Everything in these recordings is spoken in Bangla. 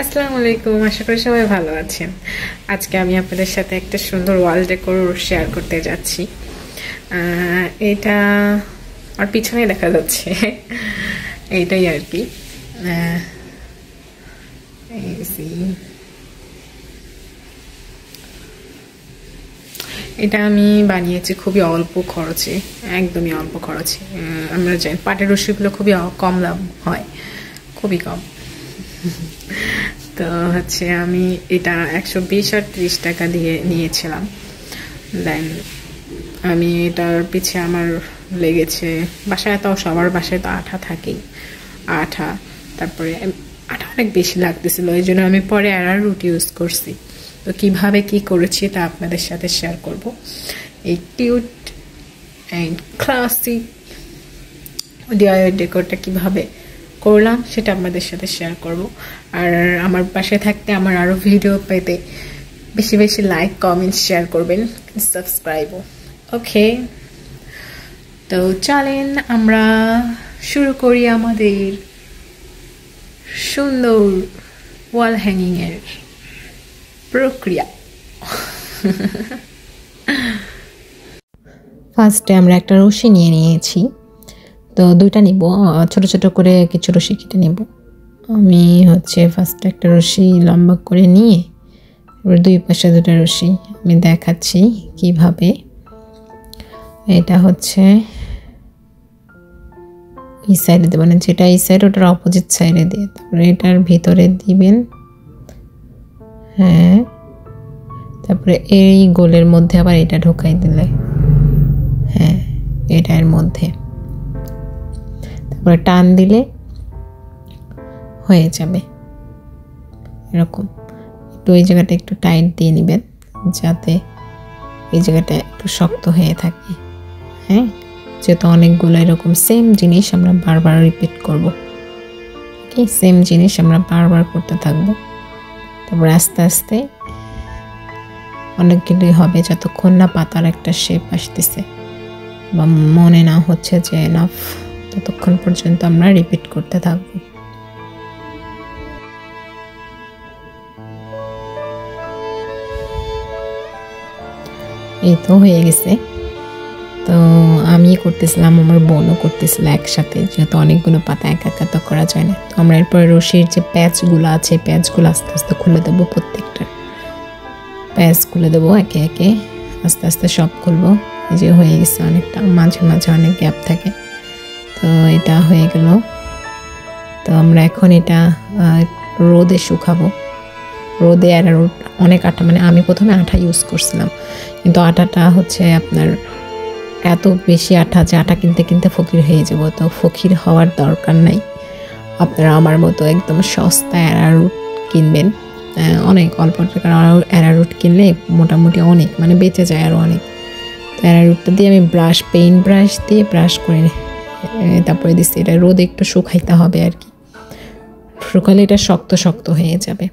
আসসালামু আলাইকুম, আশা করি সবাই ভালো আছেন। আজকে আমি আপনাদের সাথে একটা সুন্দর ওয়াল ডেকোর শেয়ার করতে যাচ্ছি। এটা আর পিছনে দেখা যাচ্ছে এইটাই আর কি। এটা আমি বানিয়েছি খুবই অল্প খরচে, একদমই অল্প খরচে। আমরা জানি পাটের রশিগুলো খুবই কম দাম হয়, খুবই কম। তো হচ্ছে আমি এটা 120 আর 30 টাকা দিয়ে নিয়েছিলাম। দেন আমি এটার পিছে আমার লেগেছে, বাসায় তো সবার বাসায় তো আঠা থাকেই, আঠা, তারপরে আঠা অনেক বেশি লাগতেছিল, এই জন্য আমি পরে অ্যারারুট ইউজ করছি। তো কিভাবে কি করেছি তা আপনাদের সাথে শেয়ার করব। এই কিউট অ্যান্ড ক্লাসিক ডিআইওয়াই ডেকোরটা কিভাবে করলাম সেটা আপনাদের সাথে শেয়ার করব। আর আমার পাশে থাকতে, আমার আরও ভিডিও পেতে বেশি বেশি লাইক, কমেন্ট, শেয়ার করবেন, সাবস্ক্রাইবও। ওকে, তো চলেন আমরা শুরু করি আমাদের সুন্দর ওয়াল হ্যাঙ্গিংয়ের প্রক্রিয়া। ফার্স্টে আমরা একটা রশি নিয়ে নিয়েছি, তো দুইটা নিব, ছোট ছোট করে কিছু রশি কেটে নেব। আমি ফার্স্টে একটা রশি লম্বা করে নিয়ে দুই পাশে দুটো রশি আমি দেখাচ্ছি কিভাবে। এটা এই সাইডে দেবেন, যেটা এই সাইড ওটার অপোজিট সাইডে দিয়ে, তারপরে এটার ভিতরে দিবেন। হ্যাঁ, তারপরে এই গোলের মধ্যে আবার এটা ঢোকাই দিলে, হ্যাঁ এটার মধ্যে, তারপরে টান দিলে হয়ে যাবে এরকম। একটু এই জায়গাটা একটু টাইট দিয়ে নেবেন যাতে এই জায়গাটা একটু শক্ত হয়ে থাকে। হ্যাঁ, যেহেতু অনেকগুলো এরকম সেম জিনিস আমরা বারবার রিপিট করব, ওকে, সেম জিনিস আমরা বারবার করতে থাকবো। তারপর আস্তে আস্তে অনেকগুলোই হবে, যতক্ষণ না পাতার একটা শেপ আসতেছে বা মনে না হচ্ছে যে এনাফ, ততক্ষণ পর্যন্ত আমরা রিপিট করতে থাকবো। এই তো হয়ে গেছে। তো আমি করতেছিলাম, আমার বোনও করতেছিল একসাথে, যেহেতু অনেকগুলো পাতা একা একা তো করা যায় না। তো আমরা এরপরে রশির যে প্যাচগুলো আছে, প্যাচগুলো আস্তে আস্তে খুলে দেবো, প্রত্যেকটা প্যাচ খুলে দেবো একে একে, আস্তে আস্তে সব খুলবো। এই যে হয়ে গেছে, অনেকটা মাঝে মাঝে অনেক গ্যাপ থাকে। তো এটা হয়ে গেল। তো আমরা এখন এটা রোদে শুকাবো। রোদে অ্যারারুট অনেক আটা, মানে আমি প্রথমে আঠা ইউজ করছিলাম, কিন্তু আটাটা আপনার এত বেশি আঠা যে আটা কিনতে কিনতে ফকির হয়ে যাব। তো ফকির হওয়ার দরকার নাই, আপনারা আমার মতো একদম সস্তা অ্যারারুট কিনবেন। অনেক অল্প টাকার অ্যারারুট কিনলে মোটামুটি অনেক, মানে বেঁচে যায় আরও অনেক। তো অ্যারারুটটা দিয়ে আমি পেইন্ট ব্রাশ দিয়ে ব্রাশ করে তারপরে দিচ্ছি। এটা রোদে একটু শুকাইতে হবে আর কি, শুকালে এটা শক্ত শক্ত হয়ে যাবে।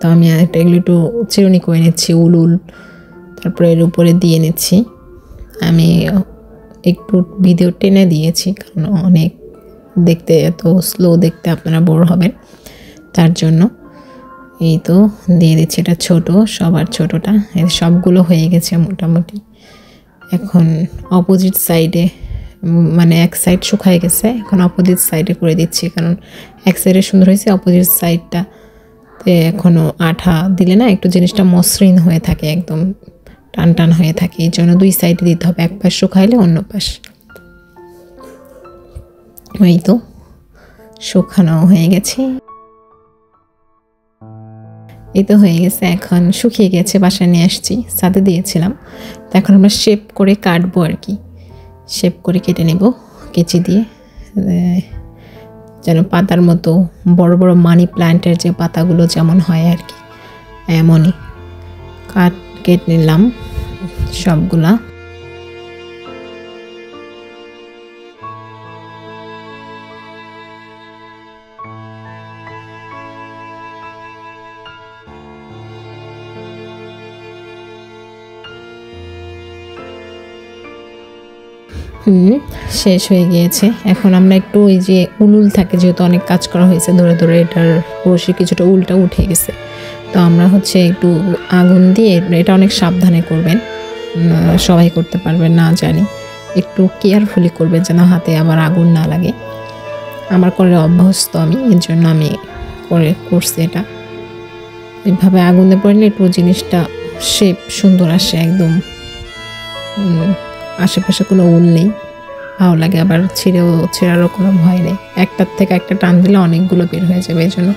তো আমি এগুলো একটু চিরুনি করে নিচ্ছি, উল, তারপরে এর উপরে দিয়ে নিচ্ছি। আমি একটু ভিডিও টেনে দিয়েছি, কারণ অনেক দেখতে, এত স্লো দেখতে আপনারা বোর হবেন, তার জন্য। এই তো দিয়ে দিচ্ছি, এটা ছোট, সবার ছোটটা। এর সবগুলো হয়ে গেছে মোটামুটি। এখন অপোজিট সাইডে, মানে এক সাইড শুকায় গেছে, এখন অপোজিট সাইডে করে দিচ্ছি, কারণ এক সাইডে সুন্দর হয়েছে, অপোজিট সাইডটা এখনও আঠা দিলে না একটু জিনিসটা মসৃণ হয়ে থাকে, একদম টান টান হয়ে থাকে, এই জন্য দুই সাইডে দিতে হবে, এক পাশ শুকাইলে অন্য পাশ। এই তো শুকানো হয়ে গেছে, এই তো হয়ে গেছে। এখন শুকিয়ে গেছে, বাসায় নিয়ে আসছি, ছাদে দিয়েছিলাম। তো এখন আমরা শেপ করে কাটবো আর কি, শেপ করে কেটে নেব কেচি দিয়ে, যেন পাতার মতো বড় বড় মানি প্ল্যান্টের যে পাতাগুলো যেমন হয় আর কি, এমনই কেটে নিলাম সবগুলা। শেষ হয়ে গিয়েছে। এখন আমরা একটু ওই যে উল থাকে, যেহেতু অনেক কাজ করা হয়েছে ধরে ধরে, এটার রশি কিছুটা উলটা উঠে গেছে। তো আমরা হচ্ছে একটু আগুন দিয়ে, এটা অনেক সাবধানে করবেন, সবাই করতে পারবেন না জানি, একটু কেয়ারফুলি করবেন যেন হাতে আবার আগুন না লাগে। আমার করে অভ্যস্ত আমি, এর জন্য আমি করছি এটা। এইভাবে আগুনে পড়লে একটু জিনিসটা শেপ সুন্দর আসে একদম, আশেপাশে কোনো উল নেই, ভালো লাগে। আবার ছেঁড়ারও কোনো ভয় নেই, একটার থেকে একটা টান দিলে অনেকগুলো বের হয়ে যাবে। এই জন্য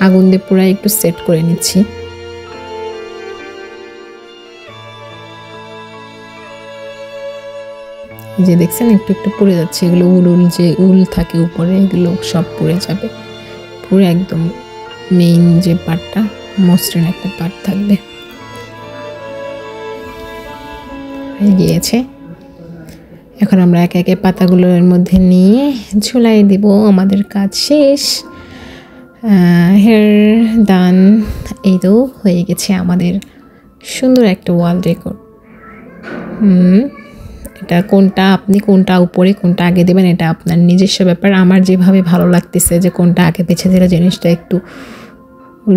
আগুন দিয়ে পুরো একটু সেট করে নিচ্ছি। যে দেখছেন একটু একটু পড়ে যাচ্ছে, এগুলো যে উল থাকে উপরে, এগুলো সব পড়ে যাবে পুরো, একদম মেইন যে পার্টটা, মসৃণ একটা পার্ট থাকবে। হয়ে গিয়েছে। এখন আমরা একে একে পাতাগুলোর মধ্যে নিয়ে ঝুলাই দিব। আমাদের কাজ শেষ, হেয়ার ডান। এই তো হয়ে গেছে আমাদের সুন্দর একটা ওয়াল ডেকোর। এটা কোনটা আপনি কোনটা উপরে কোনটা আগে দেবেন এটা আপনার নিজস্ব ব্যাপার। আমার যেভাবে ভালো লাগতেছে যে কোনটা আগে বেছে দিলে জিনিসটা একটু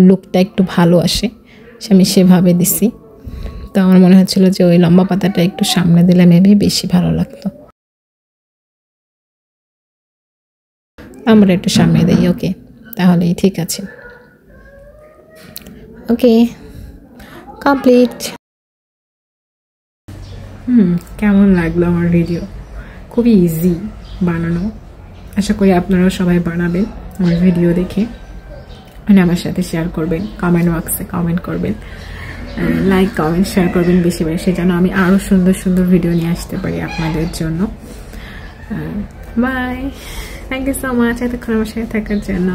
লুকটা একটু ভালো আসে, আমি সেভাবে দিছি। তো আমার মনে হচ্ছিল যে ওই লম্বা পাতাটা একটু সামনে দিলে মেবি বেশি ভালো লাগতো, আমরা একটু সামনে দিই। ওকে, তাহলেই ঠিক আছে। ওকে, কমপ্লিট। কেমন লাগলো আমার ভিডিও? খুবই ইজি বানানো, আশা করি আপনারাও সবাই বানাবেন আমার ভিডিও দেখে, মানে আমার সাথে শেয়ার করবেন, কমেন্ট বক্সে কমেন্ট করবেন, লাইক কমেন্ট শেয়ার করবেন বেশি বেশি, যেন আমি আরও সুন্দর সুন্দর ভিডিও নিয়ে আসতে পারি আপনাদের জন্য। Bye, thank you so much এতক্ষণ আমার সাথে থাকার জন্য।